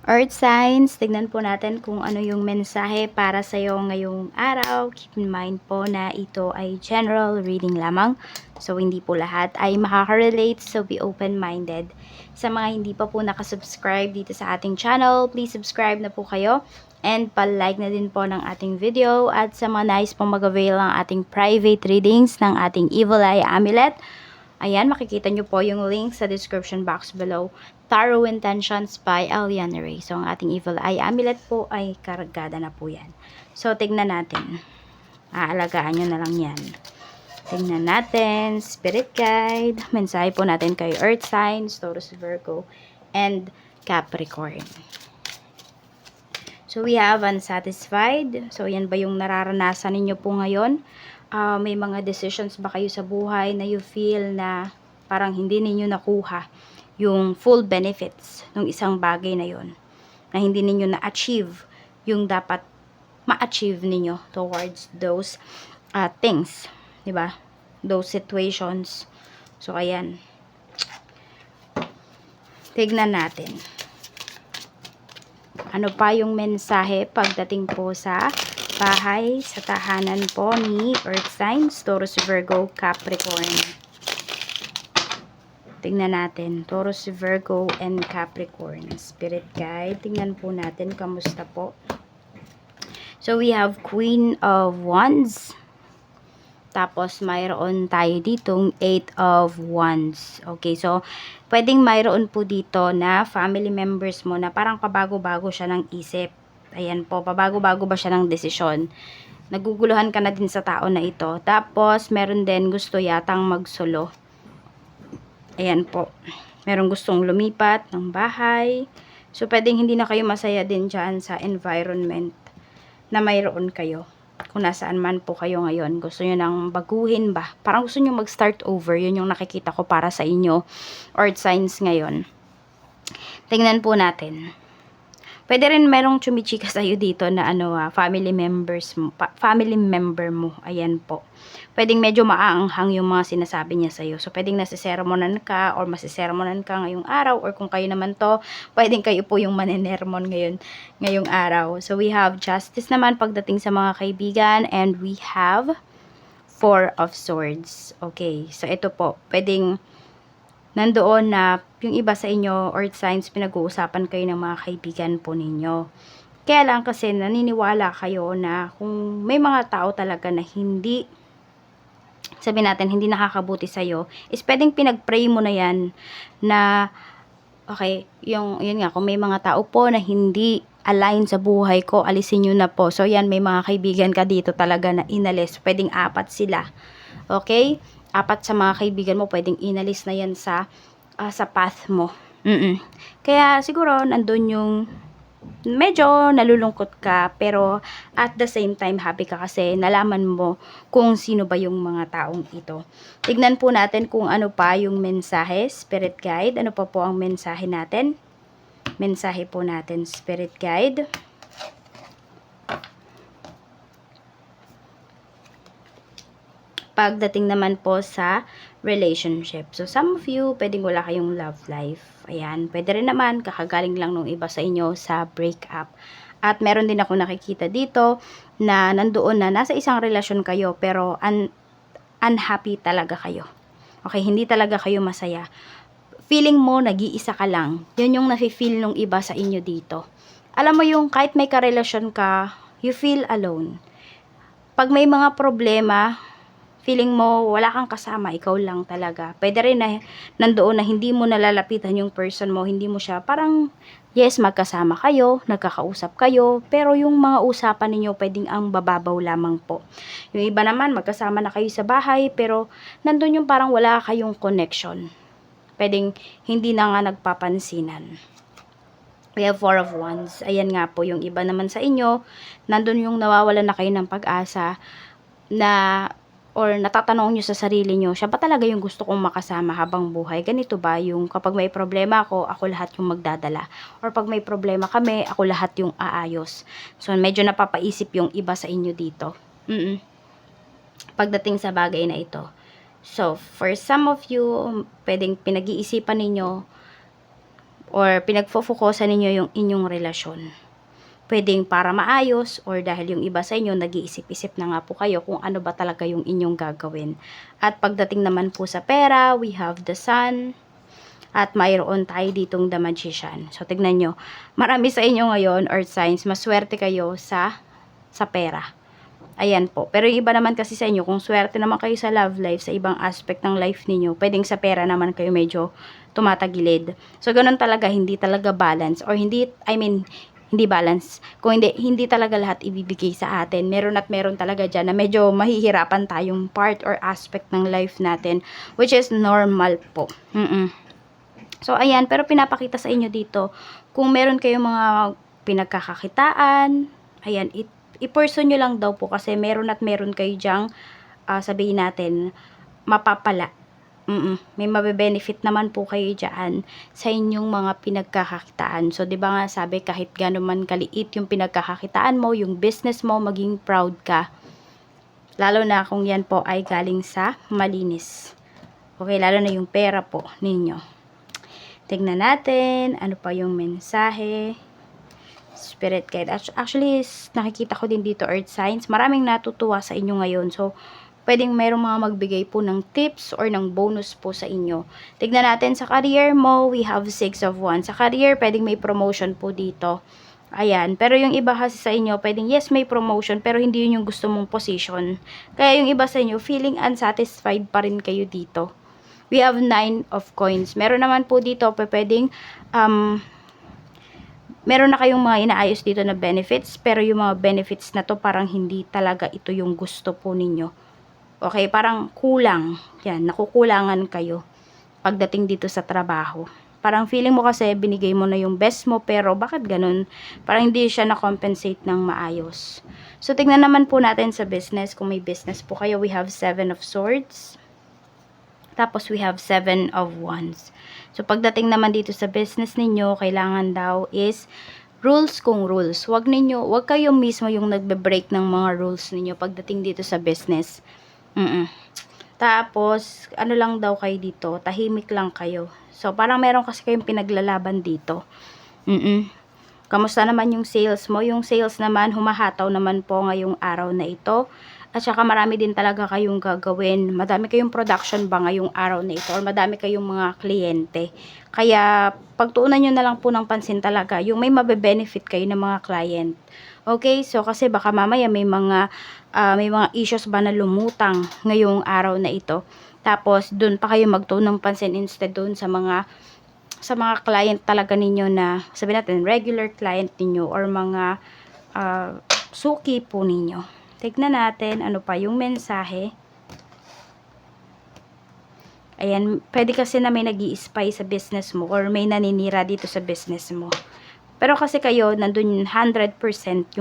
Earth signs, tignan po natin kung ano yung mensahe para sa iyo ngayong araw. Keep in mind po na ito ay general reading lamang. So, hindi po lahat ay makaka-relate. So, be open-minded. Sa mga hindi pa po nakasubscribe dito sa ating channel, please subscribe na po kayo. And pa-like na din po ng ating video. At sa mga nais pong mag-avail ng ating private readings ng ating Evil Eye Amulet, ayan, makikita nyo po yung link sa description box below. Tarot Intentions by Eliana Ray. So, ang ating Evil Eye Amulet po ay karagada na po yan. So, tignan natin. Aalagaan nyo na lang yan. Tignan natin. Spirit Guide. Mensahe po natin kay Earth Signs, Taurus, Virgo, and Capricorn. So, we have unsatisfied. So, yan ba yung nararanasan ninyo po ngayon? May mga decisions ba kayo sa buhay na you feel na parang hindi ninyo nakuha yung full benefits ng isang bagay na yon, na hindi ninyo na-achieve yung dapat ma-achieve ninyo towards those things, di ba? Those situations. So, ayan. Tignan natin. Ano pa yung mensahe pagdating po sa bahay, sa tahanan po ni Earth Signs, Taurus, Virgo, Capricorn. Tingnan natin, Taurus, Virgo, and Capricorn. Spirit Guide, tingnan po natin, kamusta po? So, we have Queen of Wands. Tapos, mayroon tayo ditong 8 of Wands. Okay, so, pwedeng mayroon po dito na family members mo na parang pabago-bago siya ng isip. Ayan po, pabago-bago ba siya ng desisyon. Naguguluhan ka na din sa tao na ito. Tapos, meron din gusto yatang magsolo. Ayan po. Meron gustong lumipat ng bahay. So, pwedeng hindi na kayo masaya din dyan sa environment na mayroon kayo. Kung nasaan man po kayo ngayon. Gusto nyo nang baguhin ba? Parang gusto nyo mag-start over. Yun yung nakikita ko para sa inyo. Earth signs ngayon. Tingnan po natin. Pwede rin merong chumichika sa'yo dito na family members mo, family member mo. Ayan po. Pwedeng medyo maaanghang yung mga sinasabi niya sa'yo. So, pwedeng nasisermonan ka or masisermonan ka ngayong araw, or kung kayo naman to, pwedeng kayo po yung manenermon ngayong araw. So, we have justice naman pagdating sa mga kaibigan, and we have 4 of Swords. Okay. So, ito po. Pwedeng nandoon na yung iba sa inyo, Earth signs, pinag-uusapan kayo ng mga kaibigan po ninyo. Kaya lang kasi naniniwala kayo na kung may mga tao talaga na hindi, sabihin natin, hindi nakakabuti sa'yo, is pwedeng pinag-pray mo na yan na, okay, yun nga, kung may mga tao po na hindi align sa buhay ko, alisin nyo na po. So, yan, may mga kaibigan ka dito talaga na inalis. Pwedeng 4 sila. Okay? 4 sa mga kaibigan mo, pwedeng inalis na yan sa path mo. Kaya siguro nandun yung medyo nalulungkot ka, pero at the same time happy ka kasi nalaman mo kung sino ba yung mga taong ito. Tignan po natin kung ano pa yung mensahe, Spirit Guide. Ano pa po ang mensahe natin? Mensahe po natin, Spirit Guide. Pagdating naman po sa relationship. So, some of you, pwedeng wala kayong love life. Ayan, pwede rin naman, kakagaling lang nung iba sa inyo sa breakup. At meron din ako nakikita dito na nandoon na nasa isang relasyon kayo, pero unhappy talaga kayo. Okay, hindi talaga kayo masaya. Feeling mo, nag-iisa ka lang. Yun yung nafe-feel nung iba sa inyo dito. Alam mo yung kahit may karelasyon ka, you feel alone. Pag may mga problema, feeling mo wala kang kasama, ikaw lang talaga. Pwede rin na nandoon na hindi mo nalalapitan yung person mo, hindi mo siya, parang yes, magkasama kayo, nagkakausap kayo, pero yung mga usapan ninyo pwedeng ang bababaw lamang po. Yung iba naman, magkasama na kayo sa bahay, pero nandun yung parang wala kayong connection. Pwedeng hindi na nga nagpapansinan. We have 4 of Wands. Ayan nga po, yung iba naman sa inyo, nandun yung nawawalan na kayo ng pag-asa na or natatanong nyo sa sarili nyo, siya ba talaga yung gusto kong makasama habang buhay? Ganito ba yung kapag may problema ako lahat yung magdadala? Or pag may problema kami, ako lahat yung aayos? So, medyo napapaisip yung iba sa inyo dito. Pagdating sa bagay na ito. So, for some of you, pwedeng pinag-iisipan ninyo or pinagfo-focusan ninyo yung inyong relasyon. Pwedeng para maayos or dahil yung iba sa inyo nag-iisip-isip na nga po kayo kung ano ba talaga yung inyong gagawin. At pagdating naman po sa pera, we have the Sun at mayroon tayo ditong the Magician. So tignan nyo, marami sa inyo ngayon, Earth signs, maswerte kayo sa pera. Ayan po. Pero yung iba naman kasi sa inyo, kung swerte naman kayo sa love life, sa ibang aspect ng life ninyo, pwedeng sa pera naman kayo medyo tumatagilid. So, ganun talaga, hindi talaga balance. Or hindi, hindi balance. Kung hindi talaga lahat ibibigay sa atin. Meron at meron talaga dyan na medyo mahihirapan tayong part or aspect ng life natin. Which is normal po. So, ayan. Pero pinapakita sa inyo dito, kung meron kayong mga pinagkakakitaan, ayan, i-person nyo lang daw po kasi meron at meron kayo dyang sabihin natin mapapala. May mabe-benefit naman po kayo diyan sa inyong mga pinagkakakitaan. So, 'di ba nga sabi kahit gaano man kaliit yung pinagkakakitaan mo, yung business mo, maging proud ka. Lalo na kung yan po ay galing sa malinis. Okay, lalo na yung pera po ninyo. Tignan natin ano pa yung mensahe. Spirit guide. Actually, nakikita ko din dito earth signs. Maraming natutuwa sa inyo ngayon. So, pwedeng mayroong mga magbigay po ng tips or ng bonus po sa inyo. Tignan natin sa career mo, we have 6 of Wands. Sa career, pwedeng may promotion po dito. Ayan. Pero yung iba kasi sa inyo, pwedeng yes, may promotion, pero hindi yun yung gusto mong position. Kaya yung iba sa inyo, feeling unsatisfied pa rin kayo dito. We have 9 of coins. Meron naman po dito, pwedeng, meron na kayong mga inaayos dito na benefits, pero yung mga benefits na to parang hindi talaga ito yung gusto po ninyo. Okay, parang kulang. Yan, nakukulangan kayo pagdating dito sa trabaho. Parang feeling mo kasi binigay mo na yung best mo, pero bakit ganun? Parang hindi siya na-compensate ng maayos. So, tingnan naman po natin sa business. Kung may business po kayo, we have 7 of Swords. Tapos, we have 7 of Wands. So, pagdating naman dito sa business ninyo, kailangan daw is rules kung rules. Wag kayo mismo yung nagbe-break ng mga rules ninyo pagdating dito sa business. Tapos, ano lang daw kayo dito, tahimik lang kayo. So, parang meron kasi kayong pinaglalaban dito. Kamusta naman yung sales mo? Yung sales naman, humahataw naman po ngayong araw na ito. At saka marami din talaga kayong gagawin. Madami kayong production ba ngayong araw na ito? Or madami kayong mga kliyente. Kaya, pagtuunan nyo na lang po ng pansin talaga. Yung may mabe-benefit kayo ng mga client. Okay? So, kasi baka mamaya may mga issues ba na lumutang ngayong araw na ito. Tapos, dun pa kayo magtuon ng pansin instead dun sa mga client talaga ninyo na, sabihin natin, regular client ninyo or mga suki po ninyo. Tignan natin ano pa yung mensahe. Ayan, pwede kasi na may nag-i-spy sa business mo or may naninira dito sa business mo. Pero kasi kayo, nandun 100%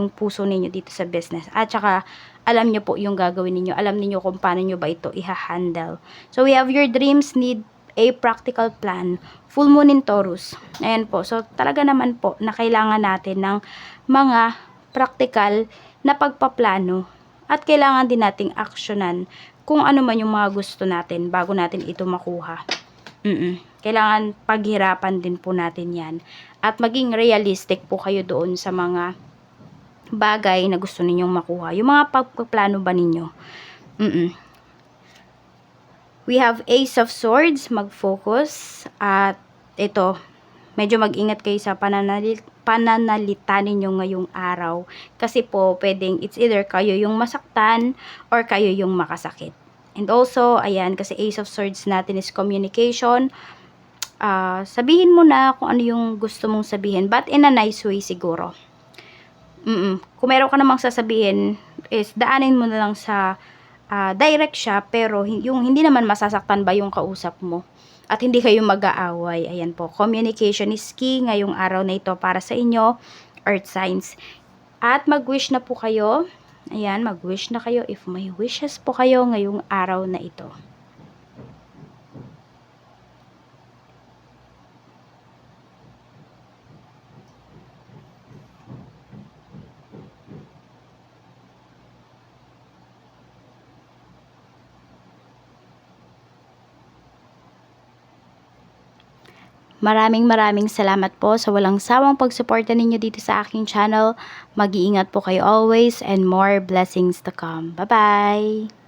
yung puso ninyo dito sa business. At saka, alam nyo po yung gagawin ninyo. Alam niyo kung paano nyo ba ito i-handle. So, we have your dreams need a practical plan. Full moon in Taurus. Ayan po. So, talaga naman po na kailangan natin ng mga practical na pagpaplano. At kailangan din nating aksyonan kung ano man yung mga gusto natin bago natin ito makuha. Kailangan paghirapan din po natin yan. At maging realistic po kayo doon sa mga bagay na gusto ninyong makuha. Yung mga pagpaplano ba ninyo? We have Ace of Swords, mag-focus. At ito, medyo mag-ingat kayo sa pananalita ninyo ngayong araw. Kasi po, pwedeng it's either kayo yung masaktan or kayo yung makasakit. And also, ayan, kasi Ace of Swords natin is communication. Sabihin mo na kung ano yung gusto mong sabihin, but in a nice way siguro. Kung meron ka namang sasabihin, is daanin mo na lang sa direct siya, pero yung hindi naman masasaktan ba yung kausap mo. At hindi kayo mag-aaway. Ayan po, communication is key ngayong araw na ito para sa inyo, Earth signs. At mag-wish na po kayo. Ayan, mag-wish na kayo if may wishes po kayo ngayong araw na ito. Maraming salamat po sa walang sawang pagsuporta ninyo dito sa aking channel. Mag-iingat po kayo always and more blessings to come. Bye-bye!